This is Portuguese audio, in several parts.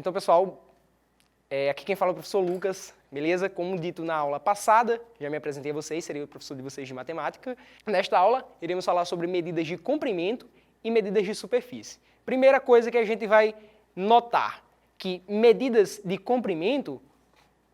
Então, pessoal, aqui quem fala é o professor Lucas, beleza? Como dito na aula passada, já me apresentei a vocês, seria o professor de vocês de matemática. Nesta aula, iremos falar sobre medidas de comprimento e medidas de superfície. Primeira coisa que a gente vai notar, que medidas de comprimento,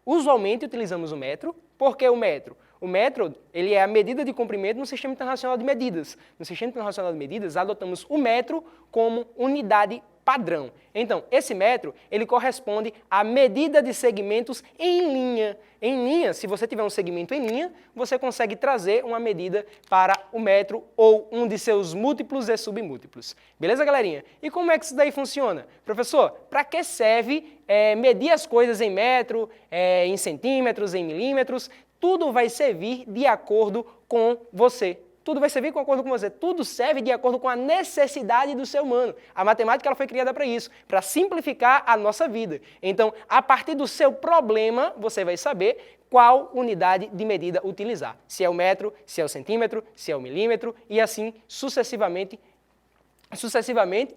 usualmente utilizamos o metro. Por que o metro? O metro, ele é a medida de comprimento no Sistema Internacional de Medidas. No Sistema Internacional de Medidas, adotamos o metro como unidade padrão. Então, esse metro, ele corresponde à medida de segmentos em linha. Em linha, se você tiver um segmento em linha, você consegue trazer uma medida para o metro ou um de seus múltiplos e submúltiplos. Beleza, galerinha? E como é que isso daí funciona? Professor, para que serve medir as coisas em metro, em centímetros, em milímetros? Tudo vai servir de acordo com você. Tudo vai servir de acordo com você. Tudo serve de acordo com a necessidade do ser humano. A matemática ela foi criada para isso, para simplificar a nossa vida. Então, a partir do seu problema, você vai saber qual unidade de medida utilizar. Se é o metro, se é o centímetro, se é o milímetro e assim sucessivamente,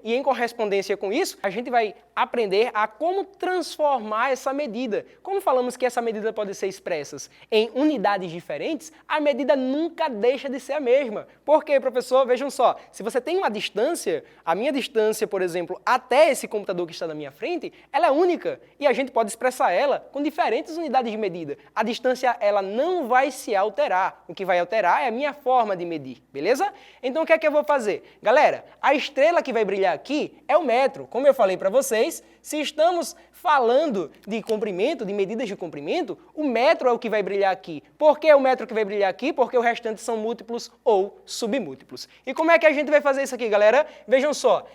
e em correspondência com isso, a gente vai aprender a como transformar essa medida. Como falamos que essa medida pode ser expressa em unidades diferentes, a medida nunca deixa de ser a mesma. Por quê, professor? Vejam só, se você tem uma distância, a minha distância, por exemplo, até esse computador que está na minha frente, ela é única e a gente pode expressar ela com diferentes unidades de medida. A distância, ela não vai se alterar. O que vai alterar é a minha forma de medir, beleza? Então, o que é que eu vou fazer? Galera, a estrela que vai brilhar aqui é o metro. Como eu falei para vocês, se estamos falando de comprimento, de medidas de comprimento, o metro é o que vai brilhar aqui. Por que é o metro que vai brilhar aqui? Porque o restante são múltiplos ou submúltiplos. E como é que a gente vai fazer isso aqui, galera? Vejam só,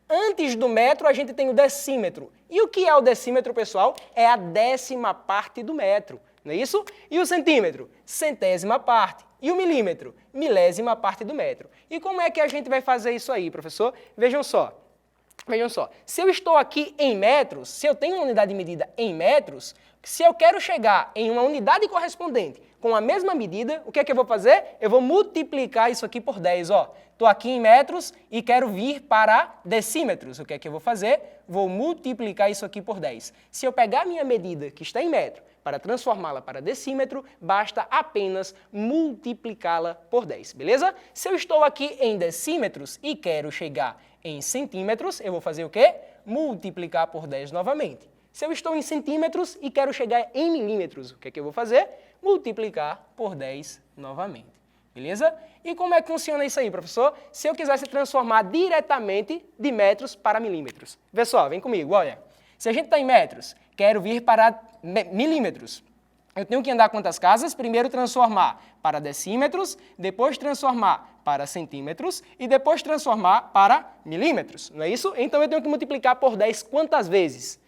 antes do metro a gente tem o decímetro. E o que é o decímetro, pessoal? É a 10ª parte do metro, não é isso? E o centímetro? 100ª parte. E o milímetro? 1000ª parte do metro. E como é que a gente vai fazer isso aí, professor? Vejam só, se eu estou aqui em metros, se eu tenho uma unidade de medida em metros, se eu quero chegar em uma unidade correspondente com a mesma medida, o que é que eu vou fazer? Eu vou multiplicar isso aqui por 10, ó. Estou aqui em metros e quero vir para decímetros. O que é que eu vou fazer? Vou multiplicar isso aqui por 10. Se eu pegar a minha medida, que está em metro, para transformá-la para decímetro, basta apenas multiplicá-la por 10, beleza? Se eu estou aqui em decímetros e quero chegar em centímetros, eu vou fazer o quê? Multiplicar por 10 novamente. Se eu estou em centímetros e quero chegar em milímetros, o que é que eu vou fazer? Multiplicar por 10 novamente. Beleza? E como é que funciona isso aí, professor? Se eu quisesse transformar diretamente de metros para milímetros. Vê só, vem comigo, olha. Se a gente está em metros, quero vir para milímetros. Eu tenho que andar quantas casas? Primeiro transformar para decímetros, depois transformar para centímetros e depois transformar para milímetros, não é isso? Então eu tenho que multiplicar por 10 quantas vezes?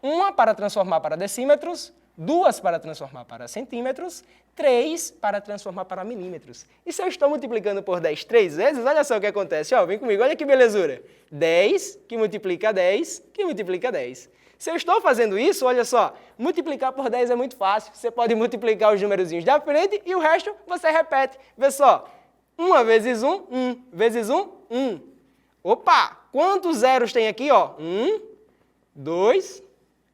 Uma para transformar para decímetros, 2 para transformar para centímetros, 3 para transformar para milímetros. E se eu estou multiplicando por 10 3 vezes, olha só o que acontece. Ó, vem comigo, olha que belezura. 10 que multiplica 10, que multiplica 10. Se eu estou fazendo isso, olha só, multiplicar por 10 é muito fácil. Você pode multiplicar os numerozinhos da frente e o resto você repete. Vê só, 1 vezes 1, 1 vezes 1, 1. Opa, quantos zeros tem aqui? Ó? 1, 2,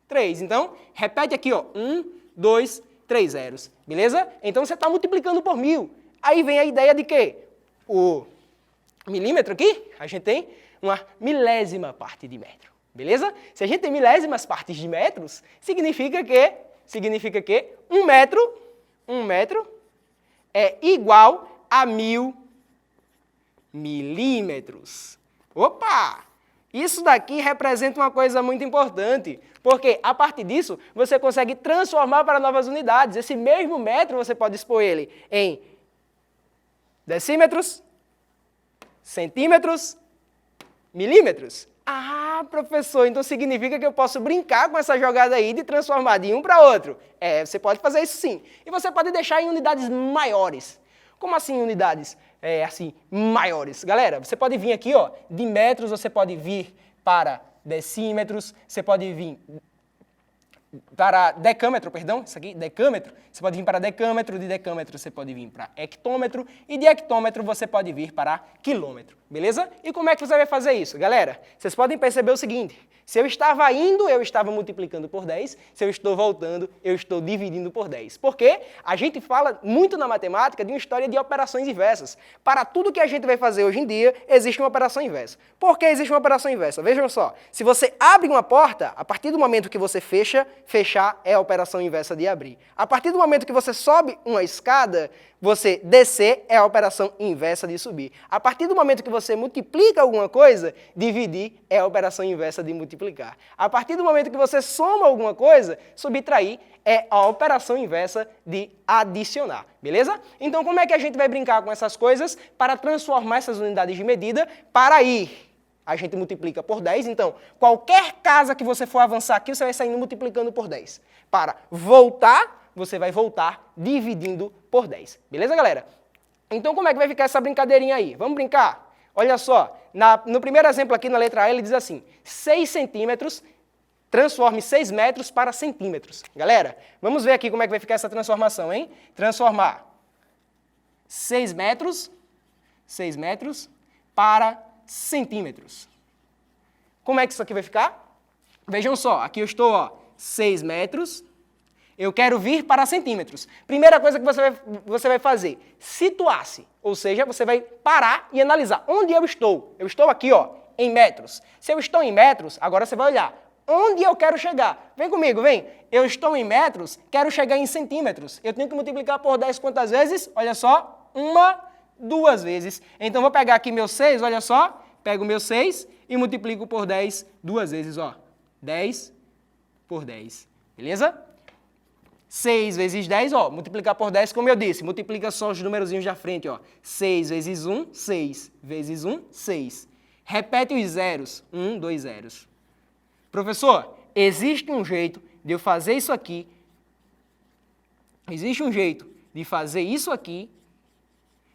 3. Então, repete aqui, ó, 1, 2, 3 zeros, beleza? Então, você está multiplicando por 1000. Aí vem a ideia de que o milímetro aqui, a gente tem uma 1000ª parte de metro, beleza? Se a gente tem milésimas partes de metros, significa que 1 metro é igual a 1000 milímetros. Opa! Isso daqui representa uma coisa muito importante, porque a partir disso você consegue transformar para novas unidades. Esse mesmo metro você pode expor ele em decímetros, centímetros, milímetros. Ah, professor, então significa que eu posso brincar com essa jogada aí de transformar de um para outro. Você pode fazer isso sim. E você pode deixar em unidades maiores. Como assim unidades maiores? Galera, você pode vir aqui, ó, de metros, você pode vir para decímetros, você pode vir para decâmetro, perdão, isso aqui, decâmetro, você pode vir para decâmetro, de decâmetro você pode vir para hectômetro, e de hectômetro você pode vir para quilômetro. beleza? E como é que você vai fazer isso? Galera, vocês podem perceber o seguinte, se eu estava indo, eu estava multiplicando por 10, se eu estou voltando, eu estou dividindo por 10. Por quê? A gente fala muito na matemática de uma história de operações inversas. Para tudo que a gente vai fazer hoje em dia, existe uma operação inversa. Por que existe uma operação inversa? Vejam só, se você abre uma porta, a partir do momento que você fecha, fechar é a operação inversa de abrir. A partir do momento que você sobe uma escada, você descer é a operação inversa de subir. A partir do momento que você multiplica alguma coisa, dividir é a operação inversa de multiplicar. A partir do momento que você soma alguma coisa, subtrair é a operação inversa de adicionar, beleza? Então, como é que a gente vai brincar com essas coisas para transformar essas unidades de medida para ir? A gente multiplica por 10, então, qualquer casa que você for avançar aqui, você vai saindo multiplicando por 10. Para voltar, você vai voltar dividindo por 10. Beleza, galera? Então, como é que vai ficar essa brincadeirinha aí? Vamos brincar? Olha só, no primeiro exemplo aqui, na letra A, ele diz assim, 6 centímetros, transforme 6 metros para centímetros. Galera, vamos ver aqui como é que vai ficar essa transformação, hein? Transformar 6 metros para centímetros. Como é que isso aqui vai ficar? Vejam só, aqui eu estou, ó, 6 metros, eu quero vir para centímetros. Primeira coisa que você vai fazer, situar-se, ou seja, você vai parar e analisar onde eu estou. Eu estou aqui, ó, em metros. Se eu estou em metros, agora você vai olhar onde eu quero chegar. Vem comigo, vem. Eu estou em metros, quero chegar em centímetros. Eu tenho que multiplicar por 10 quantas vezes? Olha só, 1, 2 vezes. Então, vou pegar aqui meu 6, olha só, pego o meu 6 e multiplico por 10 2 vezes, ó. 10 por 10, beleza? 6 vezes 10, ó, multiplicar por 10, como eu disse, multiplica só os numerozinhos da frente, ó. 6 vezes 1, 6. Vezes 1, 6. Repete os zeros, 1, 2 zeros. Professor, existe um jeito de eu fazer isso aqui, existe um jeito de fazer isso aqui,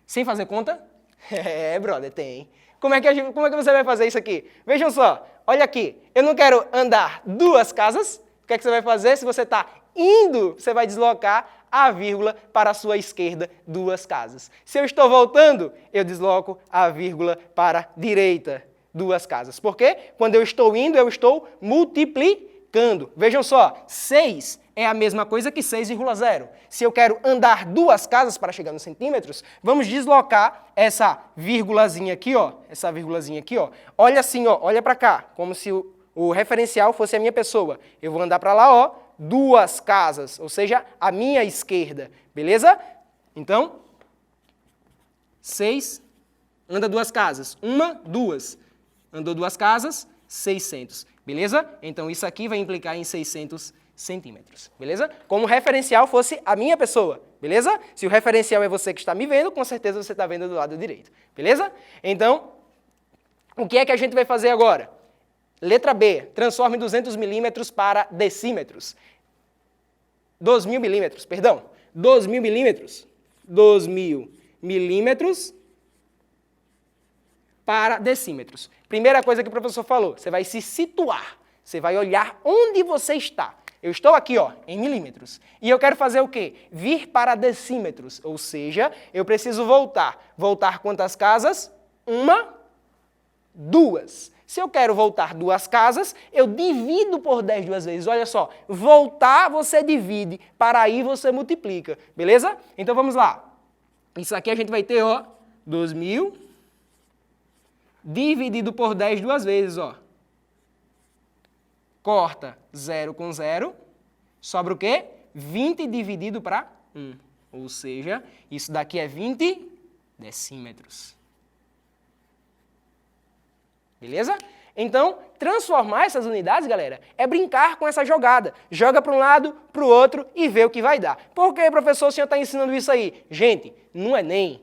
sem fazer conta? É, brother, tem. Como é que você vai fazer isso aqui? Vejam só, olha aqui, eu não quero andar 2 casas, o que é que você vai fazer? Se você está indo, você vai deslocar a vírgula para a sua esquerda 2 casas. Se eu estou voltando, eu desloco a vírgula para a direita 2 casas. Por quê? Quando eu estou indo, eu estou multiplicando. Vejam só, 6 é a mesma coisa que 6,0. Se eu quero andar 2 casas para chegar nos centímetros, vamos deslocar essa vírgulazinha aqui, ó. Essa vírgulazinha aqui, ó. Olha assim, ó. Olha para cá, como se o referencial fosse a minha pessoa. Eu vou andar para lá, ó. 2 casas, ou seja, a minha esquerda, beleza? Então, 6, anda 2 casas, 1, 2, andou 2 casas, 600, beleza? Então, isso aqui vai implicar em 600 centímetros, beleza? Como referencial fosse a minha pessoa, beleza? Se o referencial é você que está me vendo, com certeza você está vendo do lado direito, beleza? Então, o que é que a gente vai fazer agora? Letra B, transforme 200 milímetros para decímetros. 2.000 milímetros, perdão. 2.000 milímetros. 2.000 milímetros para decímetros. Primeira coisa que o professor falou, você vai se situar. Você vai olhar onde você está. Eu estou aqui, ó, em milímetros. E eu quero fazer o quê? Vir para decímetros. Ou seja, eu preciso voltar. Voltar quantas casas? 1, 2. Se eu quero voltar 2 casas, eu divido por 10 2 vezes. Olha só, voltar você divide, para ir você multiplica, beleza? Então vamos lá. Isso aqui a gente vai ter, ó, 2.000 dividido por 10 2 vezes, ó. Corta 0 com 0, sobra o quê? 20 dividido para 1. Ou seja, isso daqui é 20 decímetros. Beleza? Então, transformar essas unidades, galera, é brincar com essa jogada. Joga para um lado, para o outro e vê o que vai dar. Por que, professor, o senhor está ensinando isso aí? Gente, no Enem,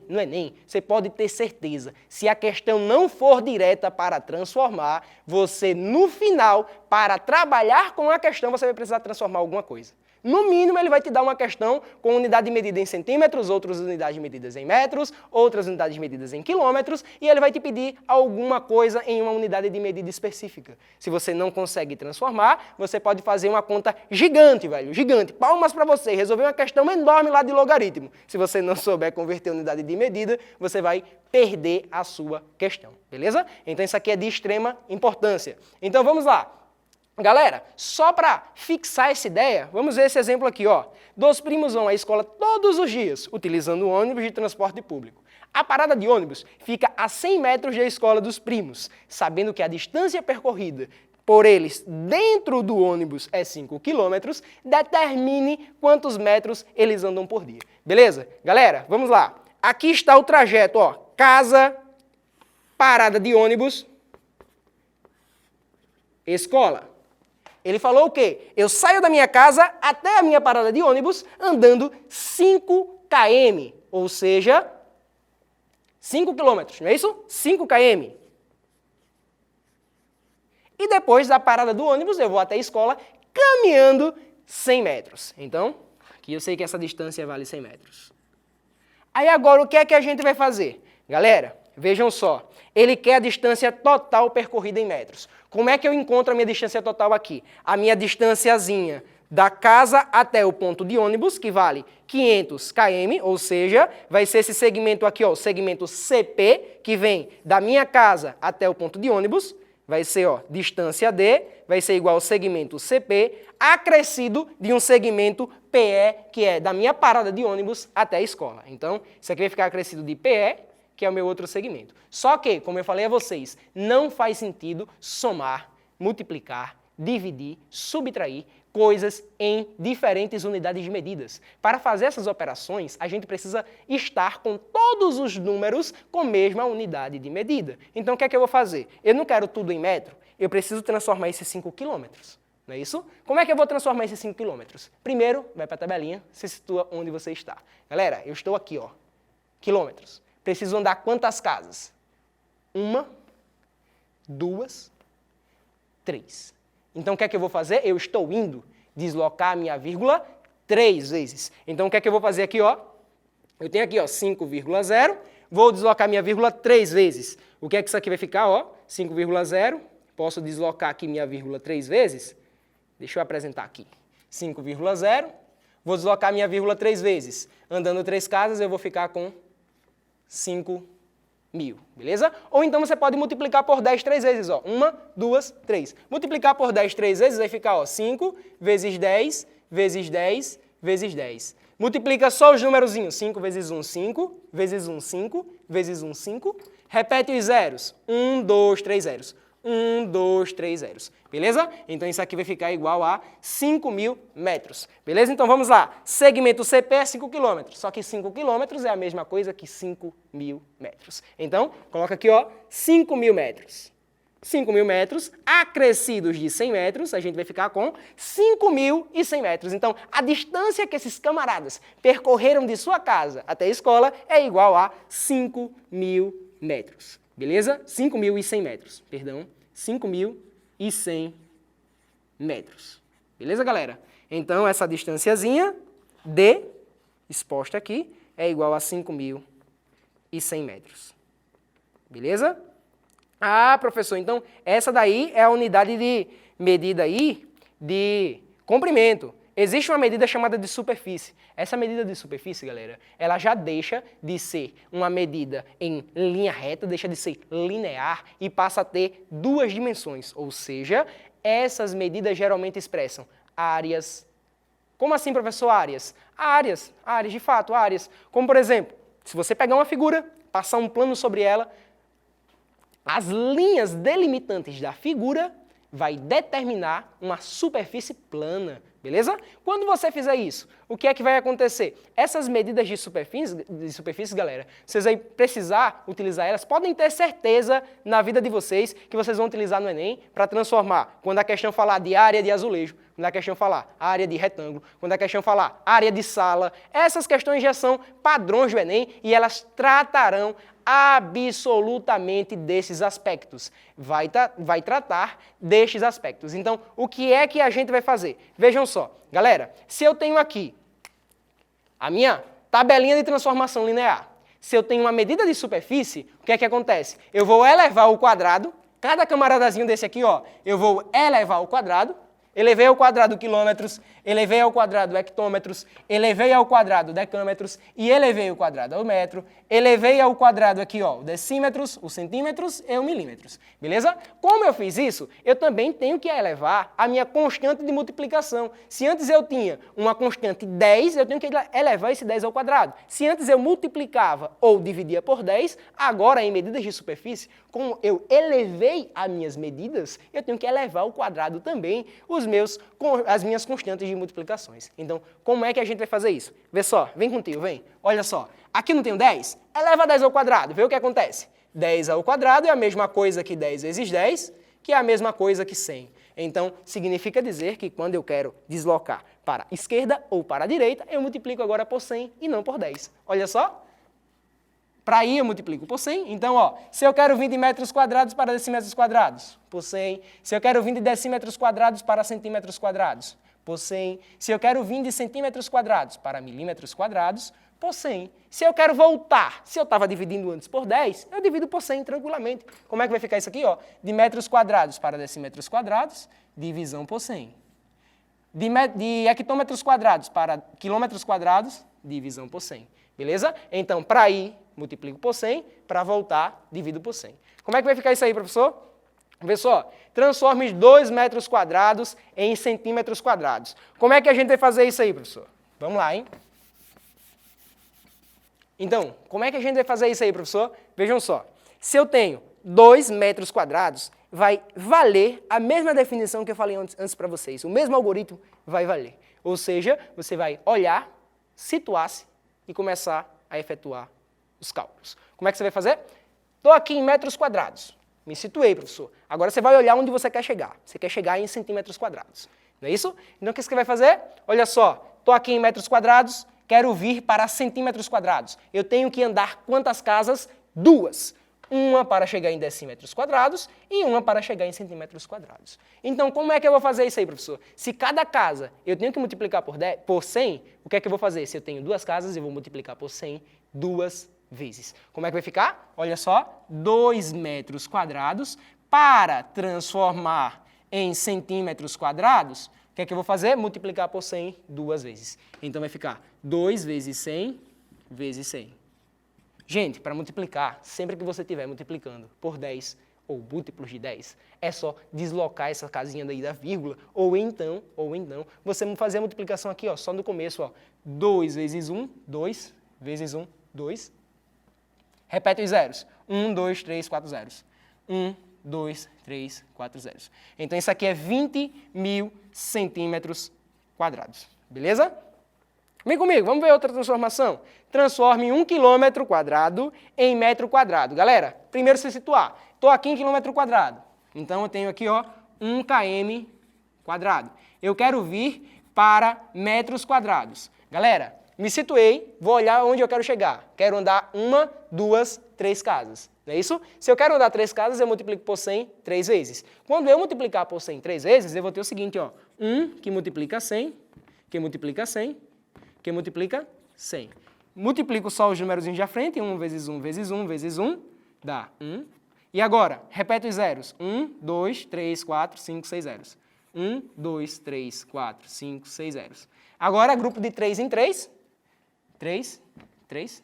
você pode ter certeza. Se a questão não for direta para transformar, você, no final, para trabalhar com a questão, você vai precisar transformar alguma coisa. No mínimo, ele vai te dar uma questão com unidade de medida em centímetros, outras unidades medidas em metros, outras unidades medidas em quilômetros, e ele vai te pedir alguma coisa em uma unidade de medida específica. Se você não consegue transformar, você pode fazer uma conta gigante, velho, gigante. Palmas para você, resolver uma questão enorme lá de logaritmo. Se você não souber converter unidade de medida, você vai perder a sua questão, beleza? Então isso aqui é de extrema importância. Então vamos lá. Galera, só para fixar essa ideia, vamos ver esse exemplo aqui, ó. 2 primos vão à escola todos os dias, utilizando o ônibus de transporte público. A parada de ônibus fica a 100 metros da escola dos primos, sabendo que a distância percorrida por eles dentro do ônibus é 5 quilômetros, determine quantos metros eles andam por dia. Beleza? Galera, vamos lá. Aqui está o trajeto, ó. Casa, parada de ônibus, escola. Ele falou o quê? Eu saio da minha casa até a minha parada de ônibus andando 5 km, ou seja, 5 quilômetros, não é isso? 5 km. E depois da parada do ônibus eu vou até a escola caminhando 100 metros. Então, aqui eu sei que essa distância vale 100 metros. Aí agora o que é que a gente vai fazer? Galera, vejam só, ele quer a distância total percorrida em metros. Como é que eu encontro a minha distância total aqui? A minha distânciazinha da casa até o ponto de ônibus, que vale 500 km, ou seja, vai ser esse segmento aqui, ó, o segmento CP, que vem da minha casa até o ponto de ônibus, vai ser, ó, distância D, vai ser igual ao segmento CP, acrescido de um segmento PE, que é da minha parada de ônibus até a escola. Então, isso aqui vai ficar acrescido de PE, que é o meu outro segmento. Só que, como eu falei a vocês, não faz sentido somar, multiplicar, dividir, subtrair coisas em diferentes unidades de medidas. Para fazer essas operações, a gente precisa estar com todos os números com a mesma unidade de medida. Então, o que é que eu vou fazer? Eu não quero tudo em metro, eu preciso transformar esses 5 quilômetros. Não é isso? Como é que eu vou transformar esses 5 quilômetros? Primeiro, vai para a tabelinha, se situa onde você está. Galera, eu estou aqui, ó, quilômetros. Preciso andar quantas casas? 1, 2, 3. Então, o que é que eu vou fazer? Eu estou indo deslocar a minha vírgula 3 vezes. Então, o que é que eu vou fazer aqui, ó? Eu tenho aqui, ó, 5,0, vou deslocar minha vírgula 3 vezes. O que é que isso aqui vai ficar, ó? 5,0, posso deslocar aqui minha vírgula 3 vezes? Deixa eu apresentar aqui. 5,0, vou deslocar minha vírgula 3 vezes. Andando 3 casas, eu vou ficar com 5.000, beleza? Ou então você pode multiplicar por 10 3 vezes, ó. 1, 2, 3. Multiplicar por 10 3 vezes vai ficar, ó, 5 vezes 10, vezes 10, vezes 10. Multiplica só os numerozinhos. 5 vezes 1, 5, vezes 1, 5, vezes 1, 5. Repete os zeros. 1, 2, 3 zeros. 1, 2, 3 zeros. Beleza? Então isso aqui vai ficar igual a 5.000 metros. Beleza? Então vamos lá. Segmento CP é 5 km. Só que 5 km é a mesma coisa que 5.000 metros. Então, coloca aqui, ó, 5.000 metros. 5.000 metros, acrescidos de 100 metros, a gente vai ficar com 5.100 metros. Então, a distância que esses camaradas percorreram de sua casa até a escola é igual a 5.000 metros. Beleza? 5.100 metros, perdão. 5.100 metros. Beleza, galera? Então, essa distânciazinha D, exposta aqui, é igual a 5.100 metros. Beleza? Ah, professor, então essa daí é a unidade de medida aí de comprimento. Existe uma medida chamada de superfície. Essa medida de superfície, galera, ela já deixa de ser uma medida em linha reta, deixa de ser linear e passa a ter 2 dimensões. Ou seja, essas medidas geralmente expressam áreas. Como assim, professor, áreas? Áreas, de fato, áreas. Como, por exemplo, se você pegar uma figura, passar um plano sobre ela, as linhas delimitantes da figura vai determinar uma superfície plana, beleza? Quando você fizer isso, o que é que vai acontecer? Essas medidas de superfície, galera, vocês vão precisar utilizar elas, podem ter certeza na vida de vocês que vocês vão utilizar no Enem para transformar, quando a questão falar de área de azulejo, quando a questão falar área de retângulo, quando a questão falar área de sala, essas questões já são padrões do Enem e elas tratarão absolutamente desses aspectos. Vai tratar destes aspectos. Então, o que é que a gente vai fazer? Vejam só, galera, se eu tenho aqui a minha tabelinha de transformação linear, se eu tenho uma medida de superfície, o que é que acontece? Eu vou elevar o quadrado, cada camaradazinho desse aqui, ó, eu vou elevar ao quadrado, elevei ao quadrado quilômetros, elevei ao quadrado hectômetros, elevei ao quadrado decâmetros e elevei ao quadrado ao metro, elevei ao quadrado aqui, ó, decímetros, os centímetros e os milímetros, beleza? Como eu fiz isso, eu também tenho que elevar a minha constante de multiplicação. Se antes eu tinha uma constante 10, eu tenho que elevar esse 10 ao quadrado. Se antes eu multiplicava ou dividia por 10, agora em medidas de superfície, como eu elevei as minhas medidas, eu tenho que elevar ao quadrado também as minhas constantes de multiplicações. Então, como é que a gente vai fazer isso? Vê só, vem contigo, vem. Olha só, aqui não tem 10? Eleva 10 ao quadrado, vê o que acontece. 10 ao quadrado é a mesma coisa que 10 vezes 10, que é a mesma coisa que 100. Então, significa dizer que quando eu quero deslocar para a esquerda ou para a direita, eu multiplico agora por 100 e não por 10. Olha só. Para ir eu multiplico por 100, então, ó, se eu quero 20 metros quadrados para decímetros quadrados, por 100. Se eu quero 20 decímetros quadrados para centímetros quadrados, por 100. Se eu quero 20 centímetros quadrados para milímetros quadrados, por 100. Se eu quero voltar, se eu estava dividindo antes por 10, eu divido por 100 tranquilamente. Como é que vai ficar isso aqui? Ó? De metros quadrados para decímetros quadrados, divisão por 100. De hectômetros quadrados para quilômetros quadrados, divisão por 100. Beleza? Então, para ir, multiplico por 100, para voltar, divido por 100. Como é que vai ficar isso aí, professor? Vê só, transforme 2 metros quadrados em centímetros quadrados. Como é que a gente vai fazer isso aí, professor? Vamos lá, hein? Então, como é que a gente vai fazer isso aí, professor? Vejam só, se eu tenho 2 metros quadrados, vai valer a mesma definição que eu falei antes para vocês. O mesmo algoritmo vai valer. Ou seja, você vai olhar, situar-se e começar a efetuar os cálculos. Como é que você vai fazer? Estou aqui em metros quadrados. Me situei, professor. Agora você vai olhar onde você quer chegar. Você quer chegar em centímetros quadrados. Não é isso? Então o que você vai fazer? Olha só, estou aqui em metros quadrados, quero vir para centímetros quadrados. Eu tenho que andar quantas casas? 2. Uma para chegar em decímetros quadrados e uma para chegar em centímetros quadrados. Então, como é que eu vou fazer isso aí, professor? Se cada casa eu tenho que multiplicar por 100, o que é que eu vou fazer? Se eu tenho 2 casas, eu vou multiplicar por 100 2 vezes. Como é que vai ficar? Olha só, 2 metros quadrados para transformar em centímetros quadrados, o que é que eu vou fazer? Multiplicar por 100 2 vezes. Então, vai ficar 2 vezes 100 vezes 100. Gente, para multiplicar, sempre que você estiver multiplicando por 10 ou múltiplos de 10, é só deslocar essa casinha daí da vírgula, ou então, você fazer a multiplicação aqui, ó, só no começo, ó, 2 vezes 1, 2 vezes 1, 2. Repete os zeros. 1, 2, 3, 4 zeros. 1, 2, 3, 4 zeros. Então, isso aqui é 20.000 centímetros quadrados. Beleza? Vem comigo, vamos ver outra transformação. Transforme 1 quilômetro quadrado em metro quadrado. Galera, primeiro se situar. Estou aqui em quilômetro quadrado. Então, eu tenho aqui, ó, 1 km quadrado. Eu quero vir para metros quadrados. Galera, me situei, vou olhar onde eu quero chegar. Quero andar 1, 2, 3 casas. Não é isso? Se eu quero andar 3 casas, eu multiplico por 100 3 vezes. Quando eu multiplicar por 100 3 vezes, eu vou ter o seguinte, ó. 1 que multiplica 100, que multiplica 100, que multiplica 100. Multiplico só os números de frente, 1 vezes 1 vezes 1 vezes 1, dá 1. E agora, repete os zeros. 1, 2, 3, 4, 5, 6 zeros. 1, 2, 3, 4, 5, 6 zeros. Agora, grupo de 3 em 3. 3, 3.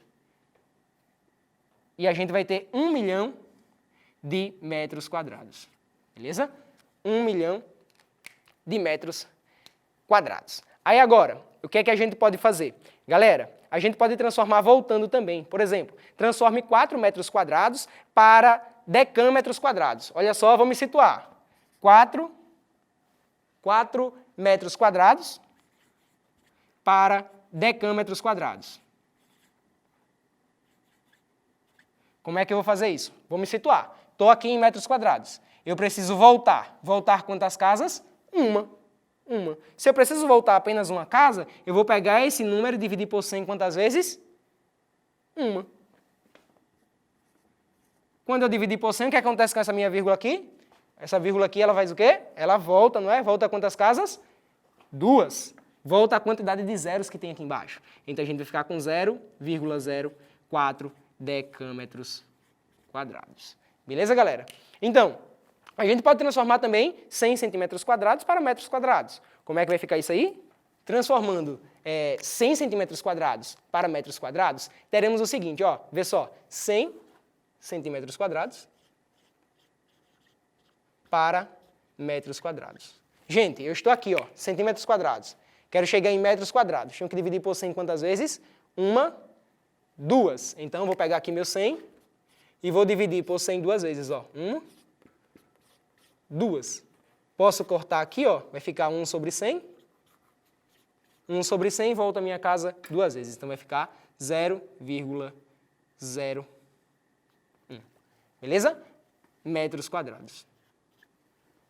E a gente vai ter 1 milhão de metros quadrados. Beleza? 1 milhão de metros quadrados. Aí agora, o que é que a gente pode fazer? Galera, a gente pode transformar voltando também. Por exemplo, transforme 4 metros quadrados para decâmetros quadrados. Olha só, vamos me situar. 4 metros quadrados para decâmetros quadrados. Como é que eu vou fazer isso? Vou me situar. Estou aqui em metros quadrados. Eu preciso voltar. Voltar quantas casas? Uma. Se eu preciso voltar apenas uma casa, eu vou pegar esse número e dividir por 100 quantas vezes? Uma. Quando eu dividir por 100, o que acontece com essa minha vírgula aqui? Essa vírgula aqui, ela faz o quê? Ela volta, não é? Volta a quantas casas? 2. Volta a quantidade de zeros que tem aqui embaixo. Então, a gente vai ficar com 0,04 decâmetros quadrados. Beleza, galera? Então, a gente pode transformar também 100 centímetros quadrados para metros quadrados. Como é que vai ficar isso aí? Transformando 100 centímetros quadrados para metros quadrados, teremos o seguinte, ó, vê só, 100 centímetros quadrados para metros quadrados. Gente, eu estou aqui, ó, centímetros quadrados. Quero chegar em metros quadrados. Tenho que dividir por 100 quantas vezes? 1, 2. Então, eu vou pegar aqui meu 100 e vou dividir por 100 duas vezes, ó. 1, 2. Posso cortar aqui, ó, vai ficar 1 sobre 100. 1 sobre 100 volta a minha casa duas vezes. Então, vai ficar 0,01. Beleza? Metros quadrados.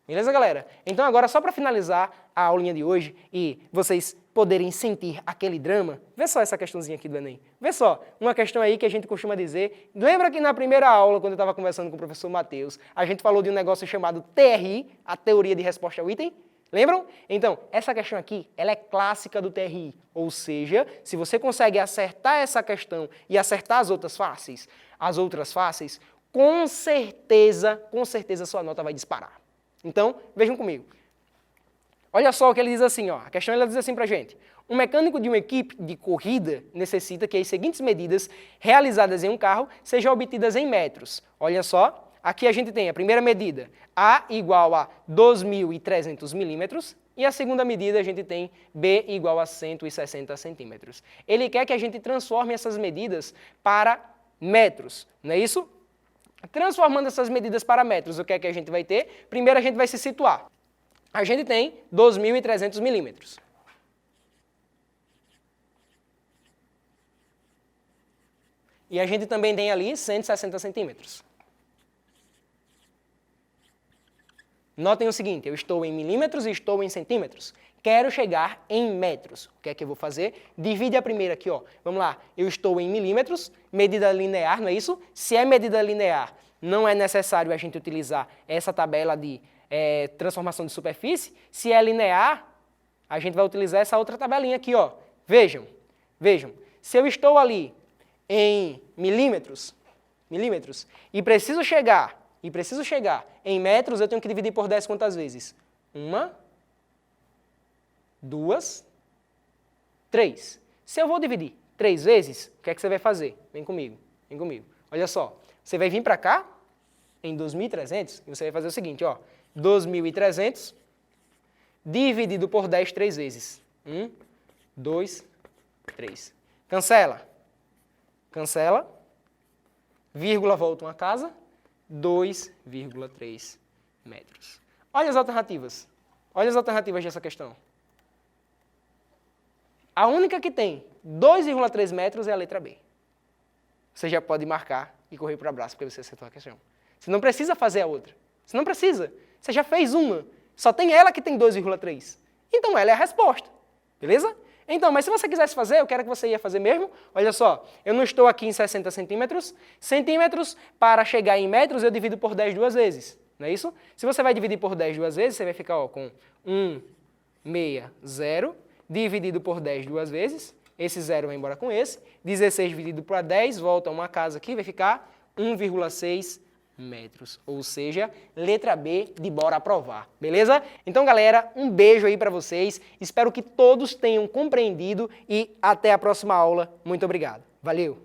Beleza, galera? Então, agora, só para finalizar a aulinha de hoje e vocês poderem sentir aquele drama, vê só essa questãozinha aqui do Enem. Vê só, uma questão aí que a gente costuma dizer. Lembra que na primeira aula, quando eu estava conversando com o professor Matheus, a gente falou de um negócio chamado TRI, a teoria de resposta ao item? Lembram? Então, essa questão aqui, ela é clássica do TRI. Ou seja, se você consegue acertar essa questão e acertar as outras fáceis, com certeza sua nota vai disparar. Então, vejam comigo. Olha só o que ele diz assim, ó. A questão ela diz assim pra gente. Um mecânico de uma equipe de corrida necessita que as seguintes medidas realizadas em um carro sejam obtidas em metros. Olha só, aqui a gente tem a primeira medida, A igual a 2.300 milímetros, e a segunda medida a gente tem B igual a 160 centímetros. Ele quer que a gente transforme essas medidas para metros, não é isso? Transformando essas medidas para metros, o que é que a gente vai ter? Primeiro a gente vai se situar. A gente tem 2.300 milímetros. E a gente também tem ali 160 centímetros. Notem o seguinte, eu estou em milímetros e estou em centímetros. Quero chegar em metros. O que é que eu vou fazer? Divide a primeira aqui, ó. Vamos lá. Eu estou em milímetros, medida linear, não é isso? Se é medida linear, não é necessário a gente utilizar essa tabela de transformação de superfície. Se é linear, a gente vai utilizar essa outra tabelinha aqui, ó. Vejam. Se eu estou ali em milímetros, e preciso chegar em metros, eu tenho que dividir por 10 quantas vezes? 1, 2, 3. Se eu vou dividir 3 vezes, o que é que você vai fazer? Vem comigo. Olha só, você vai vir para cá, em 2.300, e você vai fazer o seguinte, ó. 2.300 dividido por 10 3 vezes. 1, 2, 3. Cancela. Vírgula volta uma casa, 2,3 metros. Olha as alternativas. Dessa questão. A única que tem 2,3 metros é a letra B. Você já pode marcar e correr para o abraço, porque você acertou a questão. Você não precisa fazer a outra. Você não precisa. Você já fez uma. Só tem ela que tem 2,3. Então, ela é a resposta. Beleza? Então, mas se você quisesse fazer, eu quero que você ia fazer mesmo. Olha só, eu não estou aqui em 60 centímetros. Centímetros, para chegar em metros, eu divido por 10 duas vezes. Não é isso? Se você vai dividir por 10 duas vezes, você vai ficar ó, com 1,60 dividido por 10 duas vezes. Esse 0 vai embora com esse. 16 dividido por 10, volta uma casa aqui, vai ficar 1,6 metros. Ou seja, letra B de bora aprovar. Beleza? Então, galera, um beijo aí para vocês. Espero que todos tenham compreendido e até a próxima aula. Muito obrigado. Valeu!